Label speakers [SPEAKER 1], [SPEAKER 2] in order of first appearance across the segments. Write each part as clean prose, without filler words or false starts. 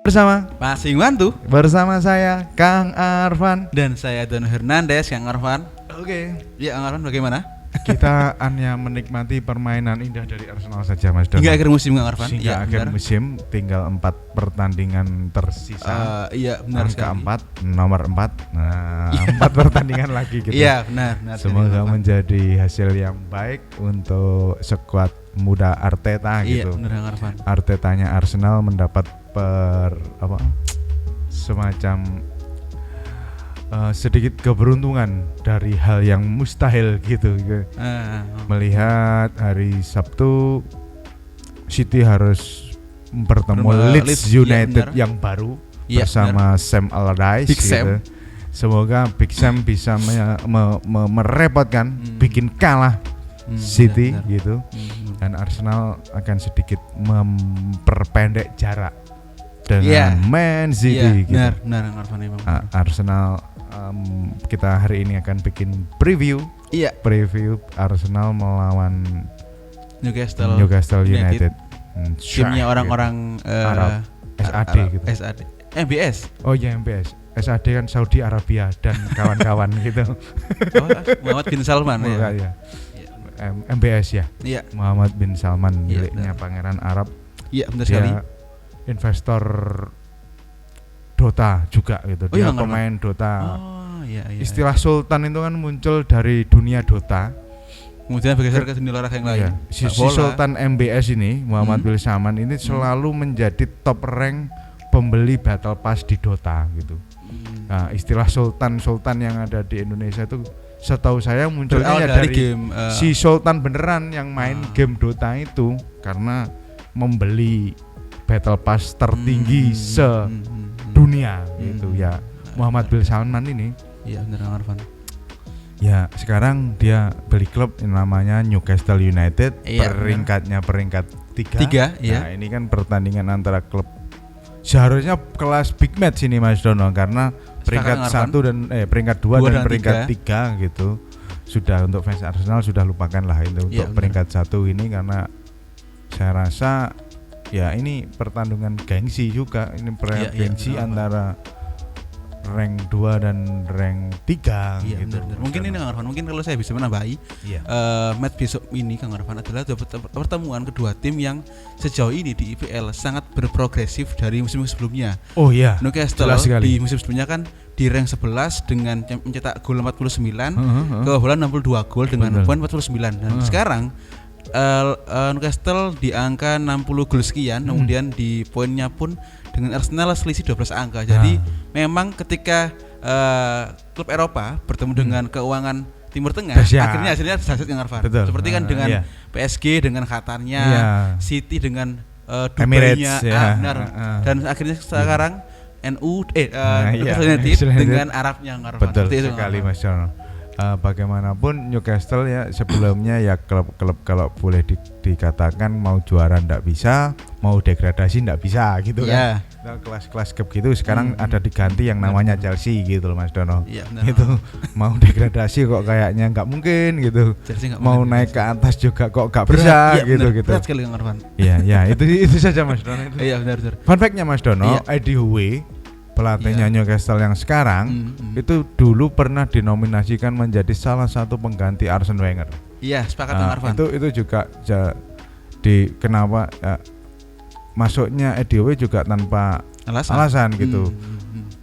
[SPEAKER 1] Bersama
[SPEAKER 2] Masing Wantu
[SPEAKER 1] bersama saya Kang Arfan.
[SPEAKER 2] dan saya Don Hernandez. Kang Arfan.
[SPEAKER 1] Oke.
[SPEAKER 2] Ya, Kang Arfan bagaimana?
[SPEAKER 1] Kita hanya menikmati permainan indah dari Arsenal saja, Mas Dono.
[SPEAKER 2] Hingga akhir musim, Kang Arfan.
[SPEAKER 1] Hingga
[SPEAKER 2] Iya,
[SPEAKER 1] akhir
[SPEAKER 2] benar.
[SPEAKER 1] musim tinggal 4 pertandingan tersisa.
[SPEAKER 2] Iya, benar
[SPEAKER 1] Angka
[SPEAKER 2] sekali.
[SPEAKER 1] 4, nomor 4. Nah, 4 pertandingan lagi gitu.
[SPEAKER 2] Iya, benar sekali,
[SPEAKER 1] Semoga
[SPEAKER 2] Kang Arfan.
[SPEAKER 1] menjadi hasil yang baik untuk skuad muda Arteta
[SPEAKER 2] Iya,
[SPEAKER 1] gitu.
[SPEAKER 2] benar Kang Arfan.
[SPEAKER 1] Artetanya Arsenal mendapat semacam sedikit keberuntungan dari hal yang mustahil gitu. Melihat hari Sabtu City harus bertemu Leeds United yang baru bersama Sam Allardyce
[SPEAKER 2] Big
[SPEAKER 1] gitu.
[SPEAKER 2] Sam.
[SPEAKER 1] Semoga Big Sam bisa merepotkan, bikin kalah City
[SPEAKER 2] benar.
[SPEAKER 1] gitu. Dan Arsenal akan sedikit memperpendek jarak dengan Man City gitu.
[SPEAKER 2] Benar Kang Arfan memang.
[SPEAKER 1] Arsenal kita hari ini akan bikin preview Arsenal melawan Newcastle United.
[SPEAKER 2] Timnya orang-orang
[SPEAKER 1] Arab, SAD gitu.
[SPEAKER 2] SAD. MBS.
[SPEAKER 1] Oh ya, MBS. SAD kan Saudi Arabia dan kawan-kawan gitu.
[SPEAKER 2] Oh, Muhammad bin Salman ya.
[SPEAKER 1] Ya. MBS ya.
[SPEAKER 2] Iya.
[SPEAKER 1] Muhammad bin Salman
[SPEAKER 2] Iya,
[SPEAKER 1] miliknya
[SPEAKER 2] benar.
[SPEAKER 1] Pangeran Arab.
[SPEAKER 2] Iya, benar
[SPEAKER 1] Dia
[SPEAKER 2] sekali.
[SPEAKER 1] investor Dota juga gitu.
[SPEAKER 2] Oh,
[SPEAKER 1] Dia
[SPEAKER 2] iya,
[SPEAKER 1] pemain Dota.
[SPEAKER 2] Oh, iya.
[SPEAKER 1] Istilah Sultan itu kan muncul dari dunia Dota.
[SPEAKER 2] Kemudian bergeser ke dunia olahraga yang lain.
[SPEAKER 1] Iya. Si Sultan MBS ini, Muhammad bin Salman ini selalu menjadi top rank pembeli Battle Pass di Dota gitu. Nah, istilah Sultan yang ada di Indonesia itu setahu saya munculnya ya dari
[SPEAKER 2] game
[SPEAKER 1] si Sultan beneran yang main game Dota itu karena membeli Battle Pass tertinggi sedunia gitu ya. Muhammad bin Salman ini.
[SPEAKER 2] Iya, benar Kang Arfan.
[SPEAKER 1] Ya, sekarang dia beli klub yang namanya Newcastle United.
[SPEAKER 2] Iya,
[SPEAKER 1] Peringkatnya peringkat 3.
[SPEAKER 2] Iya.
[SPEAKER 1] Nah, ini kan pertandingan antara klub seharusnya kelas big match ini Mas Dono, karena peringkat 1 dan peringkat 2 dan peringkat 3 gitu. Sudah untuk fans Arsenal sudah lupakanlah itu untuk peringkat 1 ini, karena saya rasa ya ini pertandingan gengsi juga. Ini gengsi antara rank 2 dan rank 3 gitu.
[SPEAKER 2] Benar. Mungkin ini Kang Arfan, mungkin kalau saya bisa menambahi, match besok ini Kang Arfan adalah pertemuan kedua tim yang sejauh ini di IPL sangat berprogresif dari musim sebelumnya.
[SPEAKER 1] Oh iya.
[SPEAKER 2] Newcastle di musim sebelumnya kan di rank 11 dengan mencetak gol 49, kebobolan 62 gol dengan poin 49. Dan sekarang Newcastle di angka 60 gol sekian, kemudian di poinnya pun dengan Arsenal selisih 12 angka. Jadi memang ketika klub Eropa bertemu dengan keuangan Timur Tengah, akhirnya hasilnya saset Kang Arfan. Seperti kan dengan PSG dengan Qatarnya, City dengan Dubai-nya, dan akhirnya sekarang Newcastle United dengan Arabnya Kang Arfan.
[SPEAKER 1] Betul sekali Mas Jono. Bagaimanapun Newcastle ya sebelumnya ya klub-klub kalau boleh dikatakan mau juara ndak bisa, mau degradasi ndak bisa gitu kan. Nah, kelas-kelas klub gitu sekarang ada diganti yang namanya Chelsea gitu loh Mas Dono. Itu mau degradasi kok kayaknya nggak mungkin gitu. Mau naik ke atas juga kok nggak bisa gitu.
[SPEAKER 2] Berat sekali Kang Arfan.
[SPEAKER 1] Iya, itu saja Mas Dono itu.
[SPEAKER 2] Iya, benar.
[SPEAKER 1] Fun fact-nya Mas Dono, Eddie Howe pelatihnya Newcastle yang sekarang itu dulu pernah dinominasikan menjadi salah satu pengganti Arsene Wenger.
[SPEAKER 2] Iya, sepakat Kang Arfan.
[SPEAKER 1] Itu juga kenapa masuknya Eddie Howe juga tanpa alasan gitu.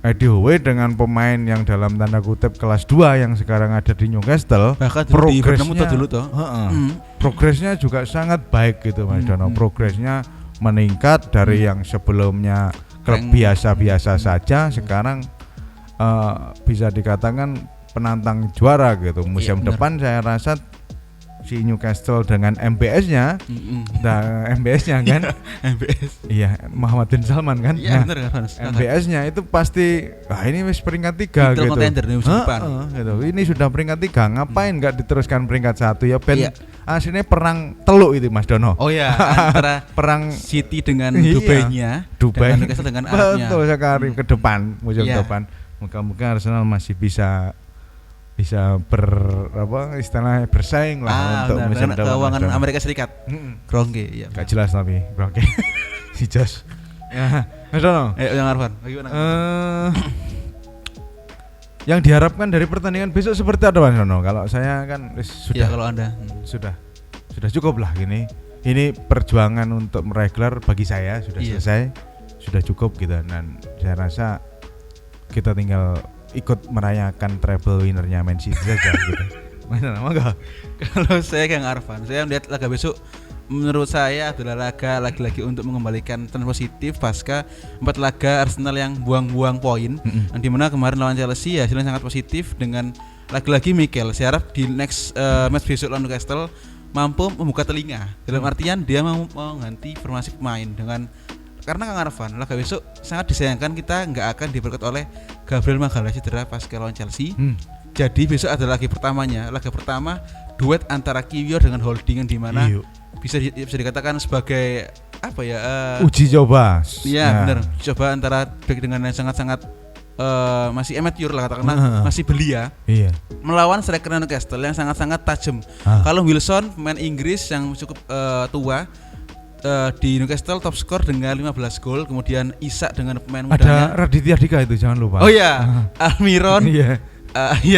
[SPEAKER 1] Eddie Howe dengan pemain yang dalam tanda kutip kelas 2 yang sekarang ada di Newcastle,
[SPEAKER 2] bahkan
[SPEAKER 1] progresnya juga sangat baik gitu Mas Dono. Progresnya meningkat dari yang sebelumnya klub biasa-biasa saja, sekarang bisa dikatakan penantang juara gitu. Musim depan saya rasa si Newcastle dengan MBS-nya, MBS-nya kan,
[SPEAKER 2] MBS,
[SPEAKER 1] Muhammad bin Salman kan, MBS-nya itu pasti, ini wis peringkat 3 gitu. Gitu. Ini sudah peringkat 3, ngapain nggak diteruskan peringkat 1 ya? Aslinya perang teluk itu Mas Dono.
[SPEAKER 2] Oh ya, antara
[SPEAKER 1] perang
[SPEAKER 2] City dengan Dubai-nya,
[SPEAKER 1] Dubai
[SPEAKER 2] dengan Newcastle dengan Arabnya.
[SPEAKER 1] Betul sekali ke depan, musim depan. Moga-moga Arsenal masih bisa istilahnya bersaing lah untuk musim depan.
[SPEAKER 2] Keuangan Amerika Serikat. Kroenke,
[SPEAKER 1] Gak jelas tapi Kroenke. Si Josh Ya, Mas Dono.
[SPEAKER 2] Yang Arfan, bagaimana?
[SPEAKER 1] Yang diharapkan dari pertandingan besok seperti apa Mas Dono? Kalau saya kan sudah
[SPEAKER 2] kalau Anda
[SPEAKER 1] sudah cukup lah gini. Ini perjuangan untuk meraih gelar bagi saya sudah selesai, sudah cukup gitu. Dan saya rasa kita tinggal ikut merayakan treble winernya Man City saja gitu. Mana enggak?
[SPEAKER 2] Kalau saya kayak Arfan, saya melihat laga besok menurut saya adalah laga lagi-lagi untuk mengembalikan tren positif pasca 4 laga Arsenal yang buang-buang poin, yang dimana kemarin lawan Chelsea hasilnya sangat positif dengan lagi-lagi Mikel. Saya harap di next match besok lawan Newcastle mampu membuka telinga dalam artian dia mau mengganti formasi pemain dengan karena Kang Arfan laga besok sangat disayangkan kita nggak akan diberkat oleh Gabriel Magalhaes cedera pasca lawan Chelsea. Jadi besok adalah laga pertama duet antara Kiwior dengan Holding yang dimana bisa dikatakan sebagai apa ya
[SPEAKER 1] uji coba.
[SPEAKER 2] Iya benar, coba antara back dengan yang sangat-sangat masih amateur lah katakanlah, masih belia.
[SPEAKER 1] Iya.
[SPEAKER 2] Melawan striker Newcastle yang sangat-sangat tajam. Kalau Wilson pemain Inggris yang cukup tua di Newcastle top skor dengan 15 gol, kemudian Isak dengan pemain mudanya.
[SPEAKER 1] Ada Raditya Dika itu jangan lupa.
[SPEAKER 2] Oh iya, Almiron.
[SPEAKER 1] Iya.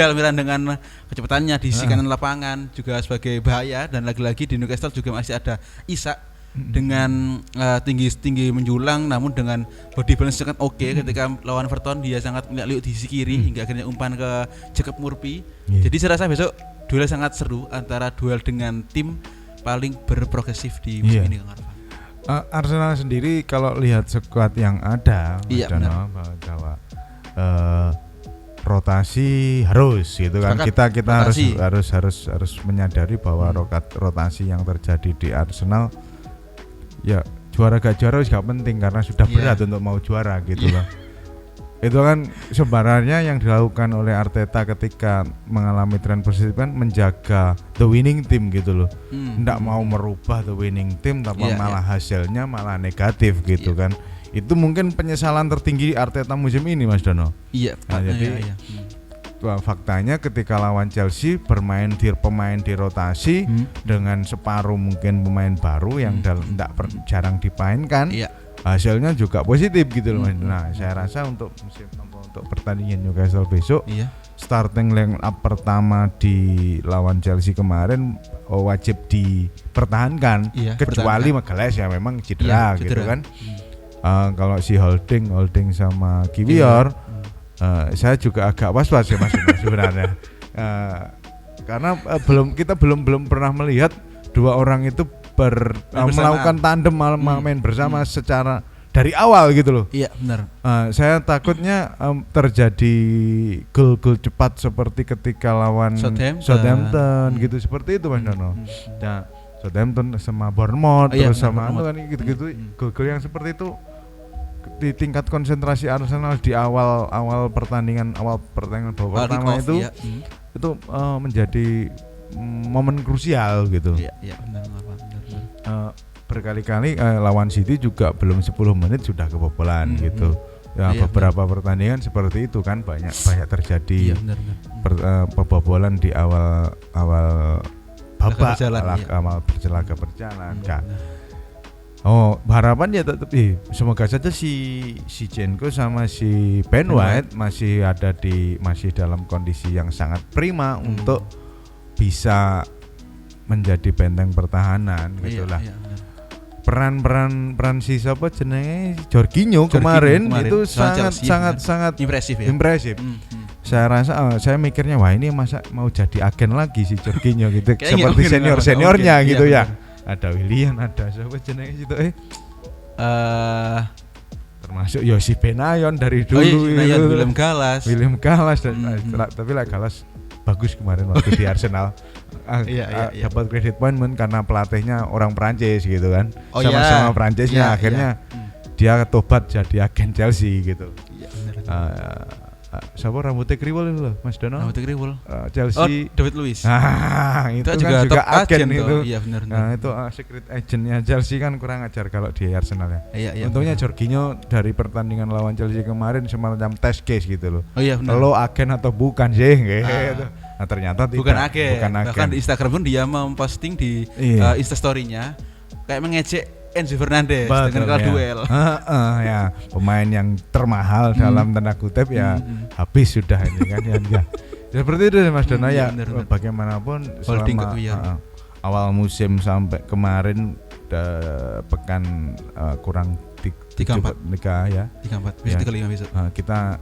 [SPEAKER 2] Almiron dengan kecepatannya di sisi kanan lapangan juga sebagai bahaya, dan lagi-lagi di Newcastle juga masih ada Isak dengan tinggi menjulang namun dengan body balance sangat oke. Ketika lawan Everton dia sangat meliuk di sisi kiri hingga akhirnya umpan ke Jacob Murphy. Jadi saya rasa besok duel sangat seru antara duel dengan tim paling berprogresif di musim ini Kang Arfan.
[SPEAKER 1] Arsenal sendiri kalau lihat skuad yang ada bahwa rotasi harus gitu kan. Kita harus menyadari bahwa rotasi yang terjadi di Arsenal ya juara gak juara gak penting karena sudah berat untuk mau juara gitu loh. Itu kan sebenarnya yang dilakukan oleh Arteta ketika mengalami tren positif kan menjaga the winning team gitu loh. Nggak mau merubah the winning team tapi malah hasilnya malah negatif gitu kan. Itu mungkin penyesalan tertinggi Arteta musim ini Mas Dono.
[SPEAKER 2] Iya.
[SPEAKER 1] Jadi faktanya ketika lawan Chelsea pemain di rotasi dengan separuh mungkin pemain baru yang jarang dimainkan. Hasilnya juga positif gitu loh. Nah, saya rasa untuk pertandingan Newcastle besok, starting line up pertama di lawan Chelsea kemarin wajib dipertahankan, kecuali Magalhaes ya memang cedera gitu kan. Kalau si Holding sama Kiwior, saya juga agak was-was ya Mas sebenarnya, karena kita belum pernah melihat dua orang itu melakukan tandem main bersama secara dari awal gitu loh.
[SPEAKER 2] Iya benar.
[SPEAKER 1] Saya takutnya terjadi gol cepat seperti ketika lawan Southampton gitu, seperti itu Mas Dono. Nah, Southampton sama Bournemouth terus sama kan gitu-gitu, gol-gol yang seperti itu di tingkat konsentrasi Arsenal di awal pertandingan babak pertama itu menjadi momen krusial gitu.
[SPEAKER 2] Iya benar.
[SPEAKER 1] Berkali-kali lawan City juga belum 10 menit sudah kebobolan gitu. Ya beberapa pertandingan seperti itu kan banyak terjadi pebobolan di awal babak awal berjalan. Harapan ya tetap semoga saja si Jenko sama si Ben White masih dalam kondisi yang sangat prima untuk bisa menjadi benteng pertahanan gitulah. Peran si siapa jenenge Jorginho kemarin itu sangat
[SPEAKER 2] impresif.
[SPEAKER 1] Saya rasa saya mikirnya wah ini masa mau jadi agen lagi si Jorginho gitu seperti seniornya gitu ya. Ada Willian, ada siapa jenenge itu termasuk Yosi Benayon dari dulu
[SPEAKER 2] William Gallas
[SPEAKER 1] dan tapi lah Gallas bagus kemarin waktu di Arsenal. Dapat credit point karena pelatihnya orang Prancis gitu kan. Sama-sama Prancisnya akhirnya dia tobat jadi agen Chelsea gitu. Siapa rambutnya kriwel itu loh Mas Dono?
[SPEAKER 2] Rambutnya kriwel.
[SPEAKER 1] Chelsea.
[SPEAKER 2] David Luiz.
[SPEAKER 1] Itu kan juga agen itu.
[SPEAKER 2] Iya benar.
[SPEAKER 1] Nah, itu secret agentnya Chelsea kan kurang ajar kalau di Arsenal ya.
[SPEAKER 2] Iya.
[SPEAKER 1] Untungnya Jorginho dari pertandingan lawan Chelsea kemarin semacam test case gitu loh.
[SPEAKER 2] Oh iya benar.
[SPEAKER 1] Lo agen atau bukan sih gitu. Nah, ternyata
[SPEAKER 2] bukan agen. Bahkan di Instagram pun dia memposting di Instastory-nya kayak mengejek Enzo Fernandez dengan kalah duel.
[SPEAKER 1] Ya, pemain yang termahal dalam tanda kutip ya habis sudah ini kan ya. Seperti itu Mas Dono ya. Bagaimanapun selama awal musim sampai kemarin pekan kurang
[SPEAKER 2] 34
[SPEAKER 1] ya.
[SPEAKER 2] 34 bisa 35 besok.
[SPEAKER 1] Kita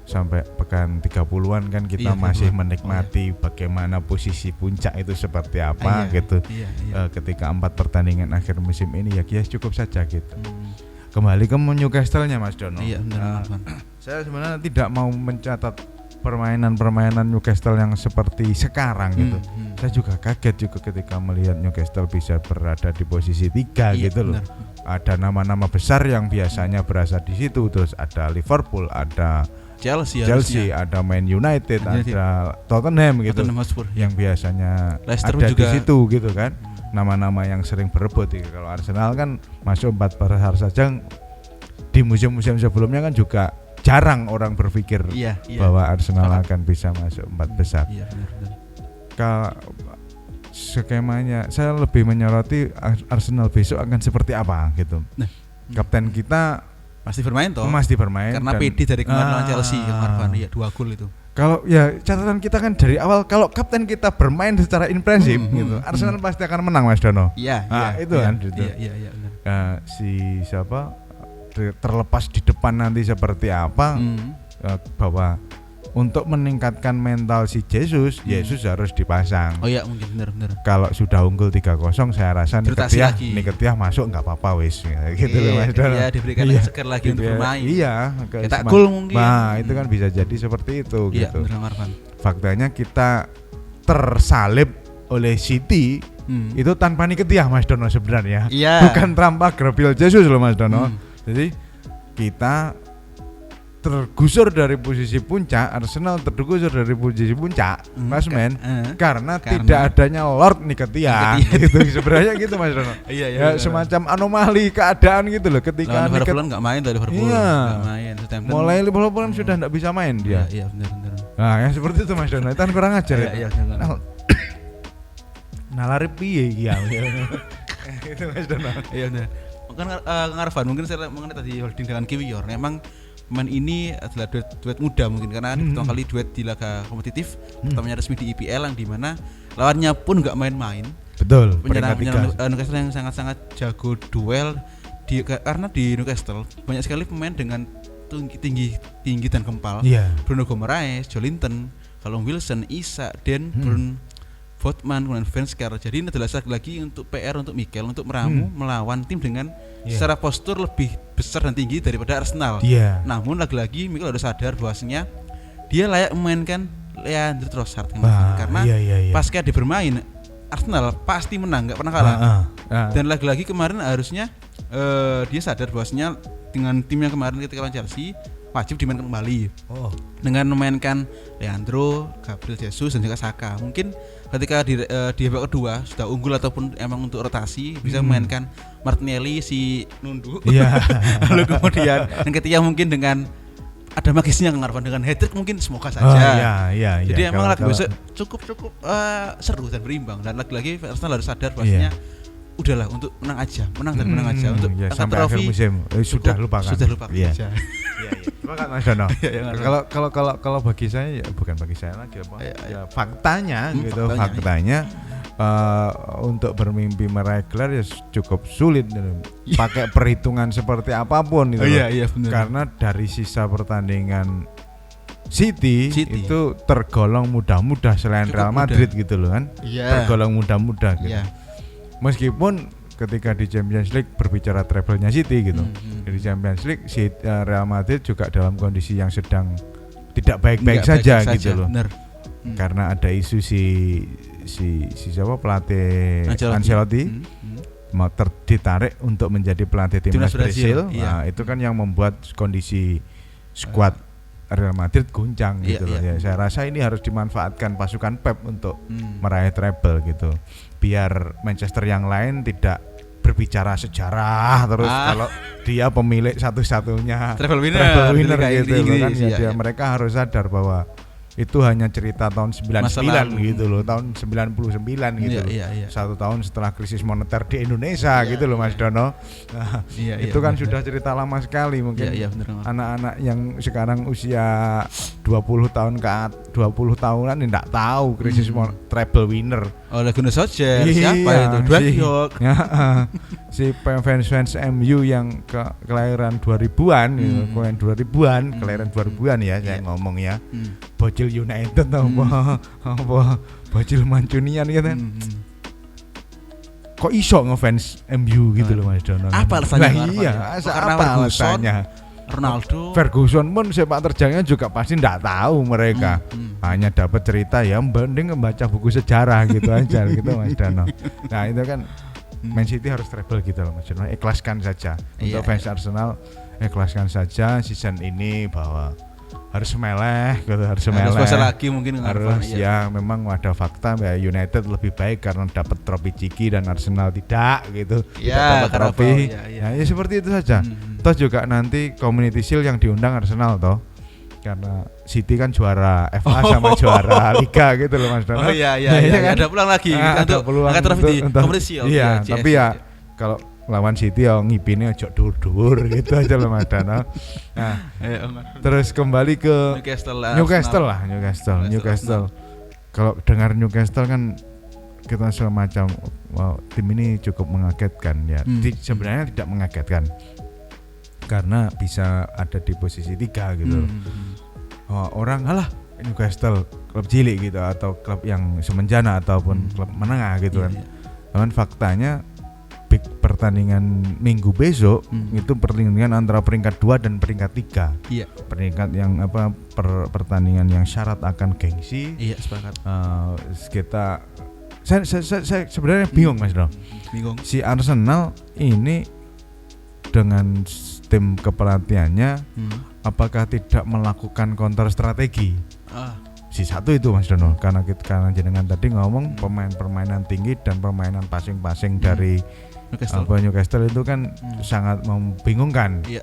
[SPEAKER 1] sampai pekan 30-an kan kita masih menikmati bagaimana posisi puncak itu seperti apa gitu. Ketika 4 pertandingan akhir musim ini ya cukup saja gitu. Kembali ke Newcastle-nya Mas Dono.
[SPEAKER 2] Iya benar.
[SPEAKER 1] Saya sebenarnya tidak mau mencatat permainan Newcastle yang seperti sekarang gitu. Saya juga kaget juga ketika melihat Newcastle bisa berada di posisi 3 gitu loh. Benar. Ada nama-nama besar yang biasanya berasal di situ, terus ada Liverpool, ada Chelsea, ada Man United, ada Tottenham gitu, yang biasanya Leicester ada juga di situ gitu kan, nama-nama yang sering berebut. Kalau Arsenal kan masuk 4 besar saja, di musim-musim sebelumnya kan juga jarang orang berpikir bahwa Arsenal akan bisa masuk 4 besar. Kalau skemanya saya lebih menyoroti Arsenal besok akan seperti apa gitu. Kapten kita Masih bermain
[SPEAKER 2] karena PD dari kemarin lawan Chelsea kemarin 2 gol itu.
[SPEAKER 1] Kalau ya catatan kita kan dari awal kalau kapten kita bermain secara intensif gitu, Arsenal pasti akan menang Mas Dono. Itu kan gitu. Si siapa terlepas di depan nanti seperti apa, bahwa untuk meningkatkan mental si Jesus harus dipasang.
[SPEAKER 2] Oh iya mungkin benar.
[SPEAKER 1] Kalau sudah unggul 3-0 saya rasa Nketiah masuk enggak apa-apa wis gitu loh Mas Dono.
[SPEAKER 2] Iya, diberikan seger lagi untuk bermain.
[SPEAKER 1] Iya,
[SPEAKER 2] cetak gol mungkin.
[SPEAKER 1] Nah, itu kan bisa jadi seperti itu gitu.
[SPEAKER 2] Benar Marvan.
[SPEAKER 1] Faktanya kita tersalib oleh City itu tanpa Nketiah Mas Dono sebenarnya. Bukan tanpa Gabriel Jesus loh Mas Dono. Jadi kita tergusur dari posisi puncak, Arsenal tergusur dari posisi puncak klasmen karena tidak adanya Lord Nketiah gitu sebenarnya gitu Mas Dono. Ya semacam anomali keadaan gitu loh ketika
[SPEAKER 2] Liverpool enggak main dari Liverpool enggak main.
[SPEAKER 1] Mulai Liverpool sudah enggak bisa main dia.
[SPEAKER 2] Iya benar.
[SPEAKER 1] Nah, ya seperti itu Mas Dono. Itu kan kurang ajar ya. Nalari piye iki ya. Itu Mas Dono.
[SPEAKER 2] Iya benar. Kan Ngarvan mungkin saya mengenai tadi holding dengan Kiwior. Memang pemain ini adalah duet muda mungkin karena pertama kali duet di laga kompetitif, pertamanya resmi di IPL yang dimana lawannya pun nggak main-main.
[SPEAKER 1] Betul.
[SPEAKER 2] Penyerang Newcastle yang sangat-sangat jago duel karena di Newcastle banyak sekali pemain dengan tinggi dan kempal. Bruno Guimaraes, Joelinton, Callum Wilson, Isak, Dan Burn, Botman, kemudian Venskar. Jadi ini adalah lagi untuk PR untuk Mikel untuk meramu melawan tim dengan secara postur lebih besar dan tinggi daripada Arsenal. Namun lagi-lagi Mikel harus sadar bahwasanya dia layak memainkan Leandro Trossard karena pasca dia bermain Arsenal pasti menang, nggak pernah kalah. Dan lagi-lagi kemarin harusnya dia sadar bahwasanya dengan tim yang kemarin ketika lawan Chelsea wajib dimainkan kembali dengan memainkan Leandro, Gabriel Jesus dan juga Saka. Mungkin ketika di babak kedua sudah unggul ataupun emang untuk rotasi bisa memainkan Martinelli, si Nundu. Lalu kemudian yang ketiga mungkin dengan ada magisnya Ngarvan dengan hat-trick mungkin semoga saja. Jadi emang lagi besok cukup seru dan berimbang dan lagi-lagi Arsenal harus sadar bahwasanya udahlah untuk menang aja untuk
[SPEAKER 1] sampai akhir musim sudah lupakan aja. Sepakat Mas Dono. Kalau bagi saya bukan bagi saya lagi faktanya gitu. Faktanya untuk bermimpi meraih gelar ya cukup sulit pakai perhitungan seperti apapun gitu. Karena dari sisa pertandingan City itu tergolong mudah-mudah selain cukup Real Madrid gitu loh kan. Tergolong mudah-mudah gitu. Meskipun ketika di Champions League berbicara treble-nya City gitu. Di Champions League Real Madrid juga dalam kondisi yang sedang tidak baik-baik saja gitu loh. Karena ada isu si siapa pelatih Ancelotti mau ditarik untuk menjadi pelatih timnas Brasil. Nah, itu kan yang membuat kondisi skuad Real Madrid goncang gitu loh. Saya rasa ini harus dimanfaatkan pasukan Pep untuk meraih treble gitu. Biar Manchester yang lain tidak berbicara sejarah terus kalau dia pemilik satu-satunya
[SPEAKER 2] treble winner
[SPEAKER 1] gitu kan. Mereka harus sadar bahwa itu hanya cerita tahun 99 gitu loh, tahun 99 gitu.
[SPEAKER 2] Iya.
[SPEAKER 1] 1 tahun setelah krisis moneter di Indonesia gitu loh Mas Dono. Nah, itu kan sudah cerita lama sekali mungkin. Anak-anak yang sekarang usia 20 tahunan enggak tahu krisis treble winner.
[SPEAKER 2] Oh, Laguna Solskjaer siapa itu? Dwayne
[SPEAKER 1] si fans MU yang kelahiran 2000-an gitu, kelahiran 2000-an ya saya ngomong ya. Bocil United apa bocil Mancunian gitu kan. Kok iso ngefans MU gitu loh Mas Dono.
[SPEAKER 2] Apa alasannya?
[SPEAKER 1] Apa alasannya?
[SPEAKER 2] Ronaldo,
[SPEAKER 1] Ferguson pun sepak terjangnya juga pasti nggak tahu mereka. Hanya dapat cerita ya mending membaca buku sejarah gitu aja gitu Mas Dono. Nah, itu kan Man City harus treble gitu loh Mas Dono. Ikhlaskan saja. Untuk fans Arsenal ikhlaskan saja season ini bahwa harus meleh gitu, harus
[SPEAKER 2] lagi mungkin
[SPEAKER 1] harus ya memang ada fakta ya United lebih baik karena dapat trofi Ciki dan Arsenal tidak gitu.
[SPEAKER 2] Ya,
[SPEAKER 1] dapat trofi. Ya seperti itu saja. Toh juga nanti Community Shield yang diundang Arsenal toh. Karena City kan juara FA sama juara Liga gitu loh Mas Dono.
[SPEAKER 2] Oh iya.
[SPEAKER 1] Kan?
[SPEAKER 2] Ada peluang lagi untuk angkat trofi di Community Shield.
[SPEAKER 1] Iya, tapi ya kalau lawan City ya ngipine ojo dur-dur gitu aja loh Mas Dono. Nah, terus kembali ke Newcastle. Kalau dengar Newcastle kan kita semacam tim ini cukup mengagetkan ya. Sebenarnya tidak mengagetkan karena bisa ada di posisi 3 gitu. Orang alah Newcastle klub cilik gitu atau klub yang semenjana ataupun klub menengah gitu kan. Cuman faktanya pertandingan minggu besok itu pertandingan antara peringkat 2 dan peringkat 3.
[SPEAKER 2] Iya.
[SPEAKER 1] Peringkat yang pertandingan yang syarat akan gengsi.
[SPEAKER 2] Iya, sepakat.
[SPEAKER 1] Saya sebenarnya bingung Mas Bro.
[SPEAKER 2] Bingung.
[SPEAKER 1] Si Arsenal ini dengan tim kepelatihannya apakah tidak melakukan counter strategi? Si satu itu Mas Dono, karena jenengan tadi ngomong permainan tinggi dan permainan passing dari Newcastle itu kan sangat membingungkan.
[SPEAKER 2] Iya.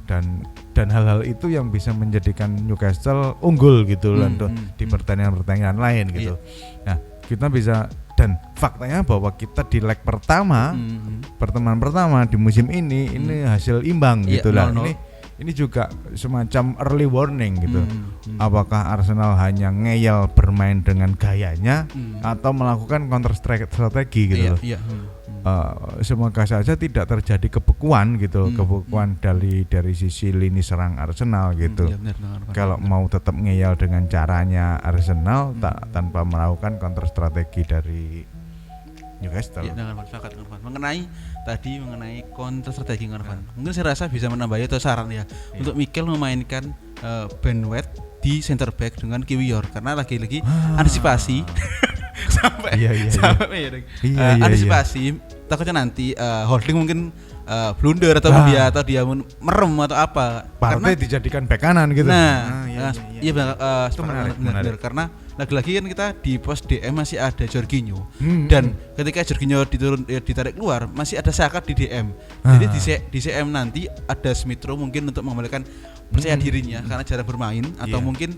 [SPEAKER 1] Dan hal-hal itu yang bisa menjadikan Newcastle unggul gitu untuk di pertandingan lain gitu. Nah, kita bisa, dan faktanya bahwa kita di leg pertama pertemuan pertama di musim ini hasil imbang gitu lah. Ini juga semacam early warning gitu. Apakah Arsenal hanya ngeyel bermain dengan gayanya atau melakukan counter strategi gitu loh. Semoga saja tidak terjadi kebekuan gitu, kebekuan dari sisi lini serang Arsenal gitu. Kalau mau tetap ngeyel dengan caranya Arsenal tanpa melakukan counter strategi dari Newcastle.
[SPEAKER 2] Ya, mengenai counter strategi mungkin saya rasa bisa menambahnya atau saran ya untuk Mikel memainkan Ben White di center back dengan Kiwior karena lagi-lagi antisipasi antisipasi takutnya nanti Holding mungkin blunder atau dia merem atau apa
[SPEAKER 1] Partey dijadikan bek kanan gitu.
[SPEAKER 2] Itu menarik karena lagi-lagi kan kita di pos DM masih ada Jorginho dan ketika Jorginho ditarik keluar masih ada Saka di DM. Jadi di CM nanti ada Smith Rowe mungkin untuk mengembalikan percaya dirinya karena jarang bermain atau mungkin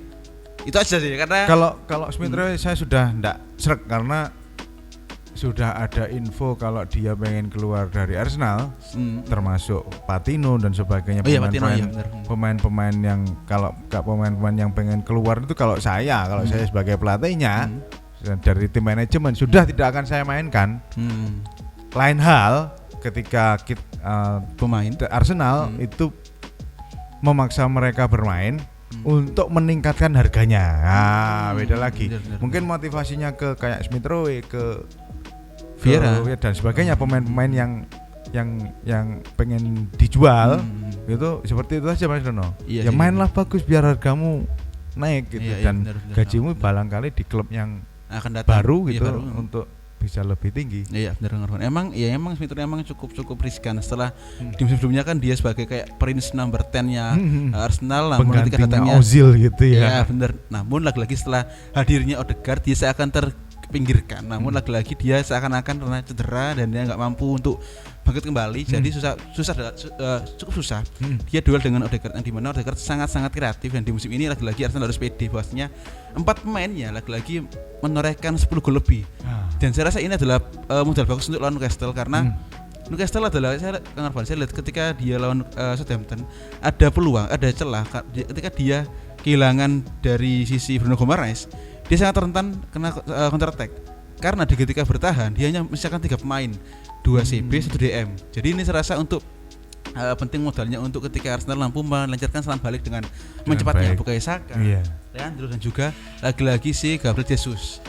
[SPEAKER 2] itu aja sih karena
[SPEAKER 1] kalau Smith Rowe saya sudah enggak srek karena sudah ada info kalau dia pengen keluar dari Arsenal, termasuk Patino dan sebagainya, pemain-pemain yang kalau pemain-pemain yang pengen keluar itu kalau saya sebagai pelatihnya dari tim manajemen sudah tidak akan saya mainkan. Lain hal ketika pemain Arsenal itu memaksa mereka bermain untuk meningkatkan harganya. Beda lagi. Mungkin motivasinya ke kayak Smith Rowe, ke Vieira dan sebagainya, pemain-pemain yang pengen dijual gitu, seperti itu aja Mas Dono. Mainlah bagus biar hargamu naik gitu dan gajimu barangkali di klub yang
[SPEAKER 2] akan datang
[SPEAKER 1] baru gitu untuk bisa lebih tinggi.
[SPEAKER 2] Iya benar. Emang Smith Rowe emang cukup riskan setelah di musim sebelumnya kan dia sebagai kayak Prince number 10-nya Arsenal, namun ketika datangnya
[SPEAKER 1] Ozil gitu ya.
[SPEAKER 2] Iya benar. Namun lagi-lagi setelah hadirnya Odegaard dia seakan dipinggirkan. Namun lagi-lagi dia seakan-akan karena cedera dan dia nggak mampu untuk bangkit kembali. Jadi cukup susah. Dia duel dengan Odegaard yang dimana Odegaard sangat-sangat kreatif, dan di musim ini lagi-lagi Arsenal harus pede bahwasanya 4 pemainnya lagi-lagi menorehkan 10 gol lebih. Dan saya rasa ini adalah modal bagus untuk lawan Newcastle, karena Newcastle adalah saya lihat ketika dia lawan Southampton ada peluang, ada celah ketika dia kehilangan dari sisi Bruno Gomes, dia sangat rentan kena counter attack. Karena ketika bertahan dia hanya misalkan 3 pemain, 2 CB, 1 DM. Jadi ini saya rasa untuk penting modalnya untuk ketika Arsenal mampu melancarkan serangan balik dengan cepatnya Bukayo Saka, Leandro dan juga lagi-lagi si Gabriel Jesus.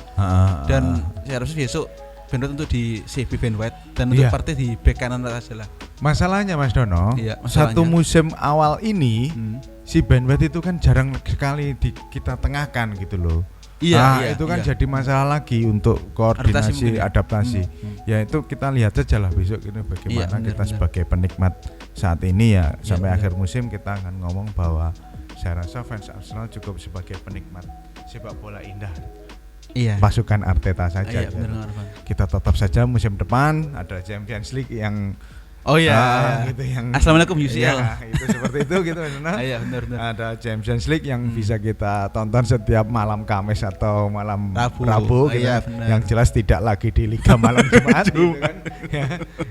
[SPEAKER 2] Dan saya harus besok Ben White untuk di CB Ben White dan untuk partai di bek kanan saja lah.
[SPEAKER 1] Masalahnya Mas Dono, satu musim awal ini si Ben White itu kan jarang sekali kita tengahkan gitu loh. Itu kan jadi masalah lagi untuk koordinasi adaptasi. Ya itu kita lihat saja lah besok ini bagaimana kita sebagai penikmat saat ini ya sampai akhir musim kita akan ngomong bahwa saya rasa fans Arsenal cukup sebagai penikmat sepak bola indah. Pasukan Arteta saja. Kita tetap saja musim depan ada Champions League yang
[SPEAKER 2] gitu yang Assalamualaikum UCL.
[SPEAKER 1] Itu seperti itu gitu benar.
[SPEAKER 2] Benar.
[SPEAKER 1] Ada Champions League yang bisa kita tonton setiap malam Kamis atau malam Rabu gitu. Yang jelas tidak lagi di Liga malam Jumat gitu kan.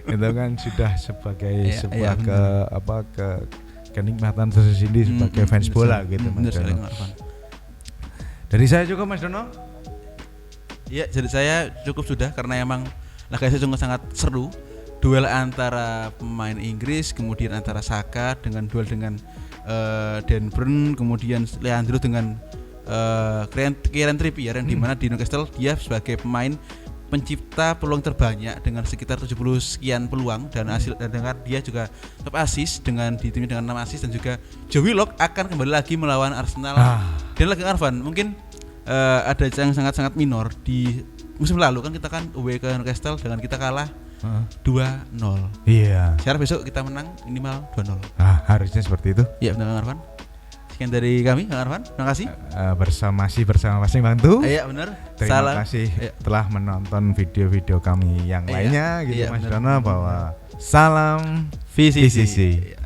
[SPEAKER 1] Itu kan sudah sebagai sebuah kenikmatan tersendiri sebagai fans bola gitu Mas Dono. Dari saya juga Mas Dono.
[SPEAKER 2] Iya, jadi saya cukup sudah karena emang laga sungguh sangat seru. Duel antara pemain Inggris, kemudian antara Saka dengan duel dengan Dan Burn, kemudian Leandro dengan Kieran Trippier yang dimana di Newcastle dia sebagai pemain pencipta peluang terbanyak dengan sekitar 70 sekian peluang dan hasil dan dengan dia juga top assist dengan di timnya dengan 6 assist, dan juga Joe Willock akan kembali lagi melawan Arsenal. Dan lagi Arvan mungkin ada yang sangat-sangat minor di musim lalu kan kita kan away ke Newcastle dengan kita kalah 2-0. Sekarang besok kita menang minimal 2-0.
[SPEAKER 1] Harusnya seperti itu.
[SPEAKER 2] Iya benar Kang Arvan. Sekian dari kami Kang Arvan. Terima kasih.
[SPEAKER 1] Bersama Masing Bantu.
[SPEAKER 2] Iya benar.
[SPEAKER 1] Terima kasih telah menonton video-video kami yang lainnya gitu Mas Dono, bahwa salam VCC.